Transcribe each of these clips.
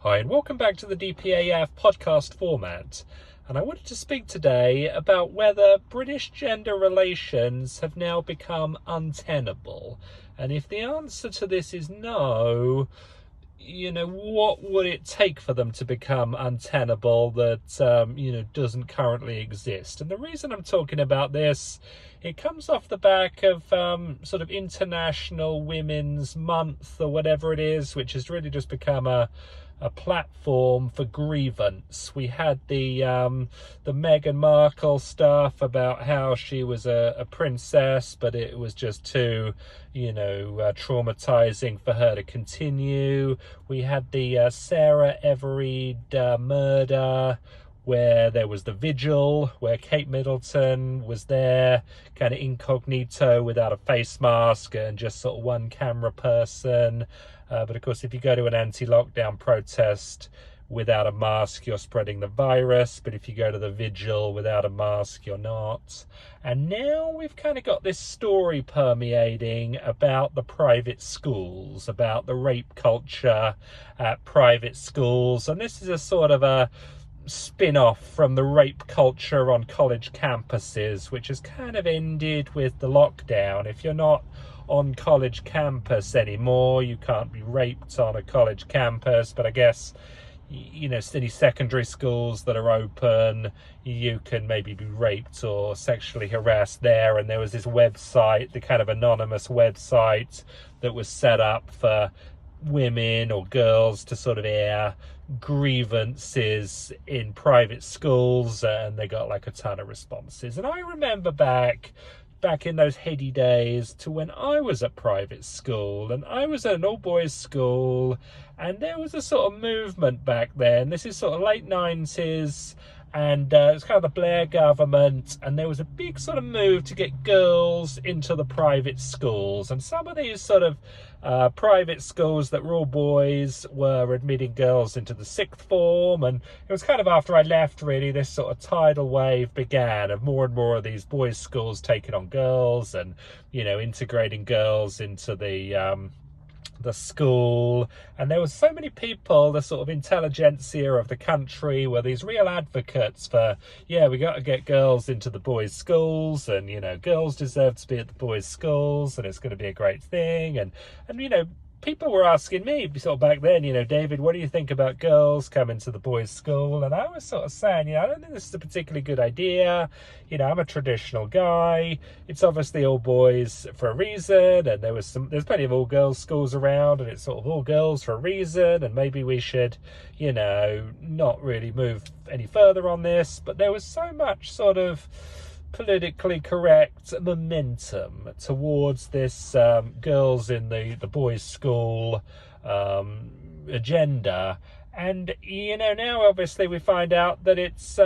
Hi, and welcome back to the DPAF podcast format. And I wanted to speak today about whether British gender relations have now become untenable. And if the answer to this is no, what would it take for them to become untenable that, doesn't currently exist? And the reason I'm talking about this, it comes off the back of sort of International Women's Month or whatever it is, which has really just become a platform for grievance. We had the Meghan Markle stuff about how she was a princess, but it was just too, traumatizing for her to continue. We had the Sarah Everard murder, where there was the vigil, where Kate Middleton was there, kind of incognito without a face mask and just sort of one camera person. But of course, if you go to an anti-lockdown protest without a mask, you're spreading the virus. But if you go to the vigil without a mask, you're not. And now we've kind of got this story permeating about the private schools, about the rape culture at private schools. And this is a sort of a spin-off from the rape culture on college campuses, which has kind of ended with the lockdown. If you're not on college campus anymore, you can't be raped on a college campus, but I guess any secondary schools that are open, you can maybe be raped or sexually harassed there. And there was this website, the kind of anonymous website that was set up for women or girls to sort of air grievances in private schools, and they got like a ton of responses. And I remember back in those heady days to when I was at private school, and I was at an all-boys school, and there was a sort of movement back then. This is sort of late 90s, and it was kind of the Blair government, and there was a big sort of move to get girls into the private schools. And some of these sort of private schools that were all boys were admitting girls into the sixth form, and it was kind of after I left, really, this sort of tidal wave began of more and more of these boys' schools taking on girls and, integrating girls into the school. And there was so many people, the sort of intelligentsia of the country were these real advocates for, we got to get girls into the boys' schools, and girls deserve to be at the boys' schools, and it's going to be a great thing. And people were asking me sort of back then, David, what do you think about girls coming to the boys' school? And I was sort of saying, I don't think this is a particularly good idea. I'm a traditional guy. It's obviously all boys for a reason, and there's plenty of all girls schools around, and it's sort of all girls for a reason, and maybe we should, not really move any further on this. But there was so much sort of politically correct momentum towards this girls in the boys' school agenda. And, now obviously we find out that it's,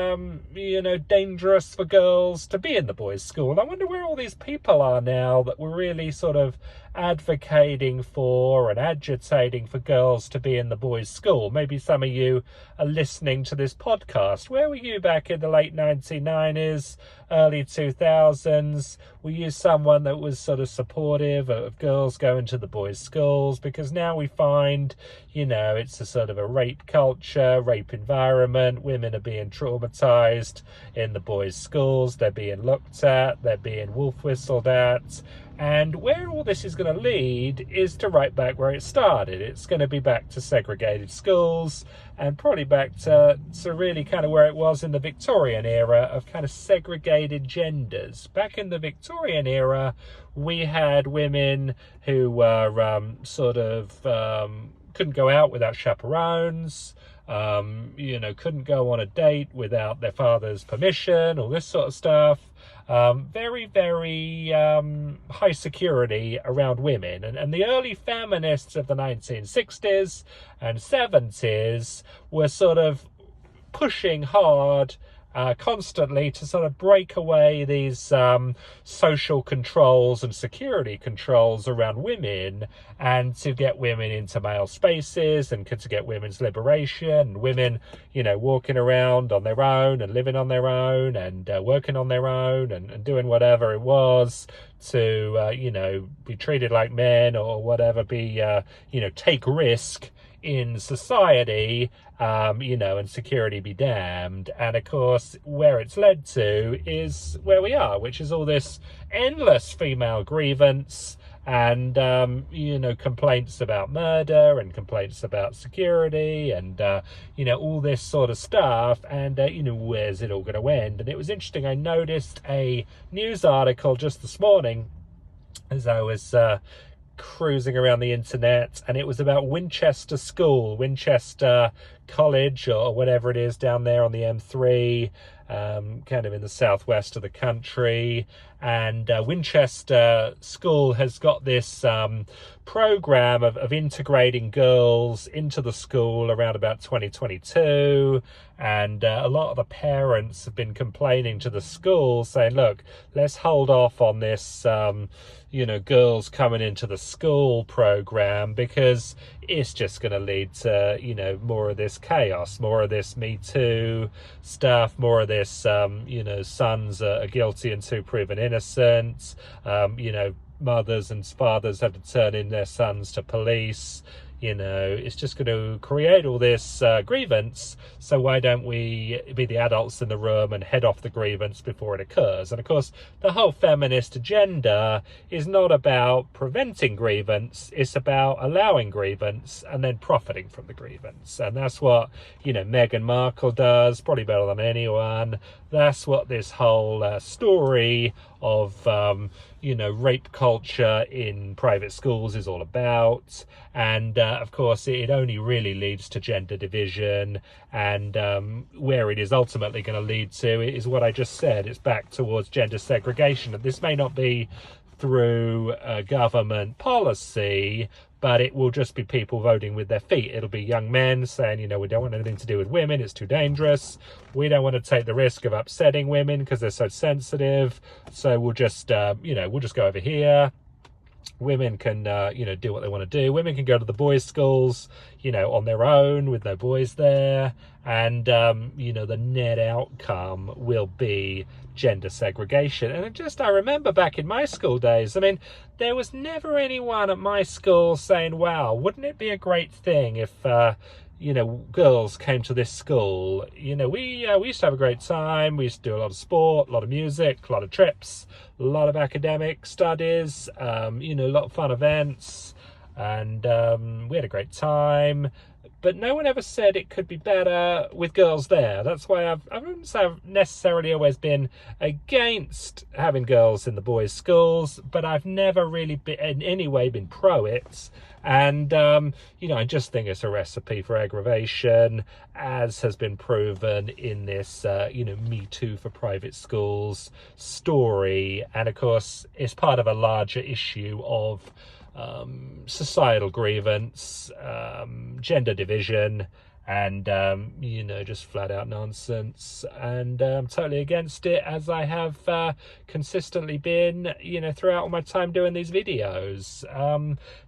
dangerous for girls to be in the boys' school. And I wonder where all these people are now that were really sort of advocating for and agitating for girls to be in the boys' school. Maybe some of you are listening to this podcast. Where were you back in the late 1990s, early 2000s? Were you someone that was sort of supportive of girls going to the boys' schools? Because now we find, it's a sort of a rape culture, rape environment. Women are being traumatized in the boys' schools. They're being looked at. They're being wolf whistled at. And where all this is going to lead is to right back where it started. It's going to be back to segregated schools, and probably back to really kind of where it was in the Victorian era of kind of segregated genders. Back in the Victorian era, we had women who were couldn't go out without chaperones, couldn't go on a date without their father's permission, all this sort of stuff. Very, very high security around women. And the early feminists of the 1960s and 70s were sort of pushing hard constantly to sort of break away these social controls and security controls around women, and to get women into male spaces, and to get women's liberation, and women, walking around on their own and living on their own and working on their own and doing whatever it was to, be treated like men or whatever, take risk in society, and security be damned. And of course, where it's led to is where we are, which is all this endless female grievance and, complaints about murder and complaints about security and, all this sort of stuff. And, where's it all going to end? And it was interesting. I noticed a news article just this morning as I was cruising around the internet, and it was about Winchester College or whatever it is down there on the M3, kind of in the southwest of the country. And Winchester School has got this program of integrating girls into the school around about 2022. And a lot of the parents have been complaining to the school saying, look, let's hold off on this, girls coming into the school program, because it's just going to lead to, more of this chaos, more of this Me Too stuff, more of this, sons are guilty until proven innocent, mothers and fathers have to turn in their sons to police. It's just going to create all this grievance. So why don't we be the adults in the room and head off the grievance before it occurs? And of course, the whole feminist agenda is not about preventing grievance. It's about allowing grievance and then profiting from the grievance. And that's what, Meghan Markle does, probably better than anyone. That's what this whole story of, rape culture in private schools is all about. And, of course, it only really leads to gender division. And where it is ultimately going to lead to is what I just said. It's back towards gender segregation. And this may not be through government policy, but it will just be people voting with their feet. It'll be young men saying, we don't want anything to do with women. It's too dangerous. We don't want to take the risk of upsetting women because they're so sensitive. So we'll just, we'll just go over here. Women can, do what they want to do. Women can go to the boys' schools, on their own with no boys there. And, the net outcome will be gender segregation. And I remember back in my school days, there was never anyone at my school saying, wow, wouldn't it be a great thing if, girls came to this school? We used to have a great time. We used to do a lot of sport, a lot of music, a lot of trips, a lot of academic studies, a lot of fun events. And we had a great time. But no one ever said it could be better with girls there. That's why I wouldn't say I've necessarily always been against having girls in the boys' schools, but I've never really been, in any way, been pro it. And, I just think it's a recipe for aggravation, as has been proven in this, Me Too for private schools story. And, of course, it's part of a larger issue of societal grievance, gender division, and just flat out nonsense. And I'm totally against it, as I have consistently been throughout all my time doing these videos.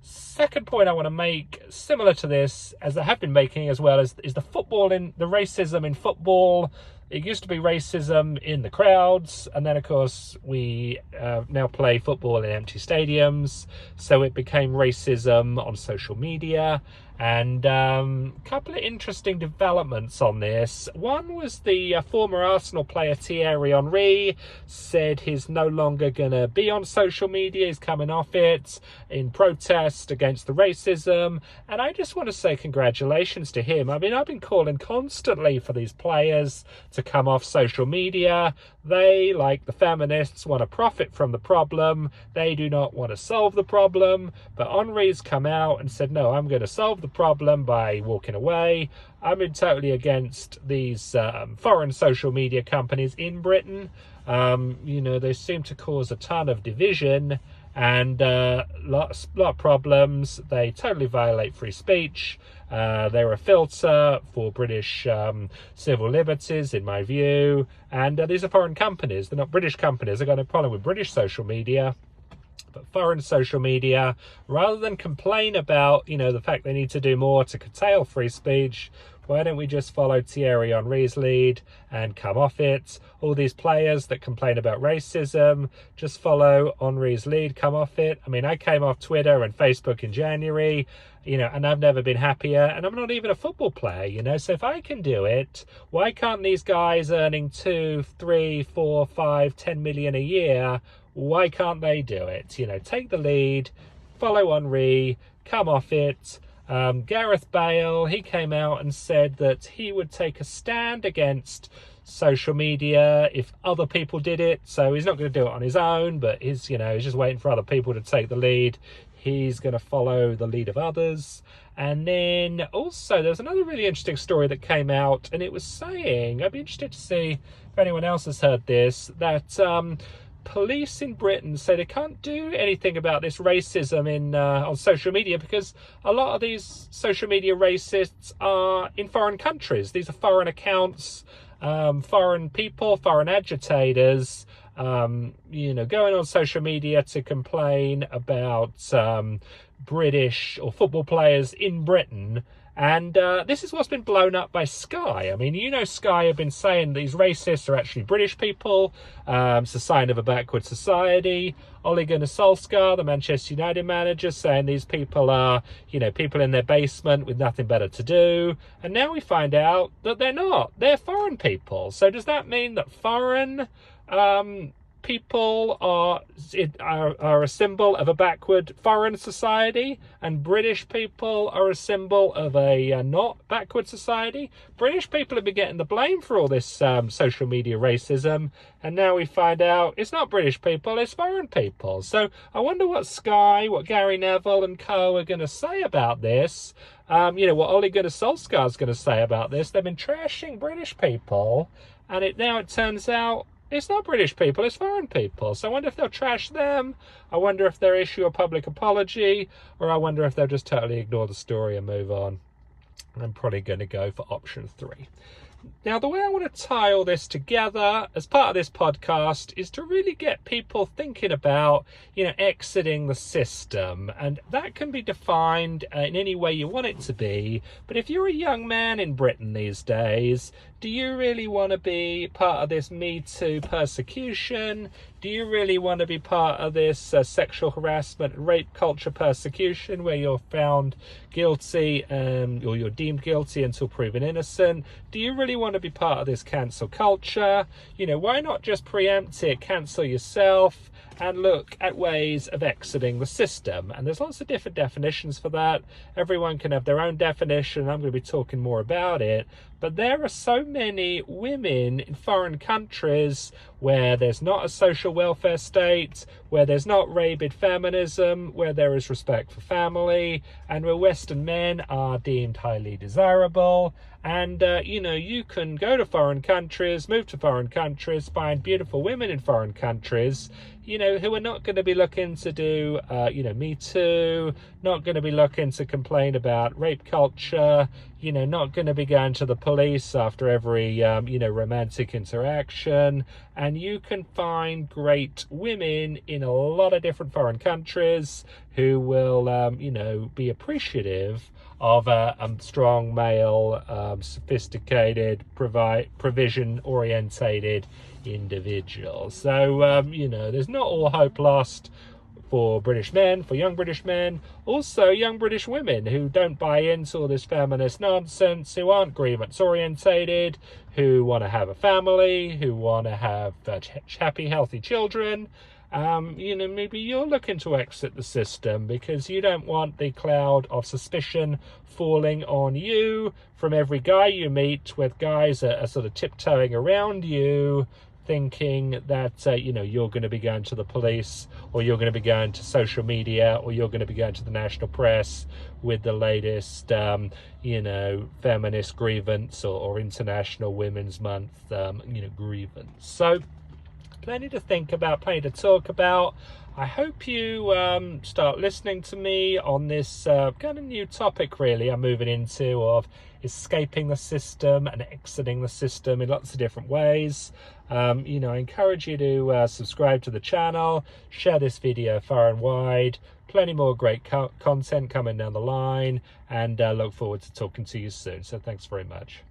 Second point I want to make, similar to this as I have been making as well, is the racism in football. It used to be racism in the crowds, and then, of course, we now play football in empty stadiums, so it became racism on social media. And a couple of interesting developments on this. One was the former Arsenal player Thierry Henry said he's no longer going to be on social media. He's coming off it in protest against the racism. And I just want to say congratulations to him. I've been calling constantly for these players to come off social media. They, like the feminists, want to profit from the problem. They do not want to solve the problem. But Henry's come out and said, no, I'm going to solve the problem by walking away. I've been totally against these foreign social media companies in Britain. They seem to cause a ton of division and lot of problems. They totally violate free speech. They're a filter for British civil liberties, in my view. And these are foreign companies. They're not British companies. They've got no problem with British social media. But foreign social media, rather than complain about, the fact they need to do more to curtail free speech, why don't we just follow Thierry Henry's lead and come off it? All these players that complain about racism, just follow Henry's lead, come off it. I mean, I came off Twitter and Facebook in January, and I've never been happier, and I'm not even a football player, so if I can do it, why can't these guys earning 2, 3, 4, 5, 10 million a year, why can't they do it? Take the lead, follow Henry, come off it. Gareth Bale, he came out and said that he would take a stand against social media if other people did it. So he's not going to do it on his own, but he's just waiting for other people to take the lead. He's going to follow the lead of others. And then also there's another really interesting story that came out, and it was saying, I'd be interested to see if anyone else has heard this, that police in Britain say they can't do anything about this racism on social media because a lot of these social media racists are in foreign countries. These are foreign accounts, foreign people, foreign agitators, going on social media to complain about British or football players in Britain. And this is what's been blown up by Sky. I mean, Sky have been saying these racists are actually British people. It's a sign of a backward society. Ole Gunnar Solskjaer, the Manchester United manager, saying these people are, people in their basement with nothing better to do. And now we find out that they're not. They're foreign people. So does that mean that foreign people are a symbol of a backward foreign society, and British people are a symbol of a not backward society? British people have been getting the blame for all this social media racism, and now we find out it's not British people, it's foreign people. So I wonder what Sky, what Gary Neville and co are going to say about this. What Ole Gunnar Solskjaer is going to say about this. They've been trashing British people, and now it turns out it's not British people, it's foreign people. So I wonder if they'll trash them. I wonder if they'll issue a public apology, or I wonder if they'll just totally ignore the story and move on. I'm probably going to go for option 3. Now, the way I want to tie all this together as part of this podcast is to really get people thinking about, exiting the system. And that can be defined in any way you want it to be. But if you're a young man in Britain these days, do you really want to be part of this Me Too persecution? Do you really want to be part of this sexual harassment, rape culture persecution where you're found guilty or you're deemed guilty until proven innocent? Do you really want to be part of this cancel culture? Why not just preempt it, cancel yourself, and look at ways of exiting the system? And there's lots of different definitions for that. Everyone can have their own definition. I'm going to be talking more about it. But there are so many women in foreign countries where there's not a social welfare state, where there's not rabid feminism, where there is respect for family, and where Western men are deemed highly desirable. And, you can go to foreign countries, move to foreign countries, find beautiful women in foreign countries, who are not going to be looking to do, Me Too, not going to be looking to complain about rape culture, not going to be going to the police after every, romantic interaction. And you can find great women in a lot of different foreign countries who will, be appreciative of a strong male, sophisticated, provision-orientated individual. So, there's not all hope lost for British men, for young British men, also young British women who don't buy into all this feminist nonsense, who aren't grievance orientated, who want to have a family, who want to have happy, healthy children. Maybe you're looking to exit the system because you don't want the cloud of suspicion falling on you from every guy you meet, with guys are sort of tiptoeing around you, thinking that, you're going to be going to the police, or you're going to be going to social media, or you're going to be going to the national press with the latest, feminist grievance or International Women's Month, grievance. So, plenty to think about, plenty to talk about. I hope you start listening to me on this kind of new topic, really, I'm moving into, of escaping the system and exiting the system in lots of different ways. I encourage you to subscribe to the channel, share this video far and wide. Plenty more great content coming down the line, and look forward to talking to you soon. So thanks very much.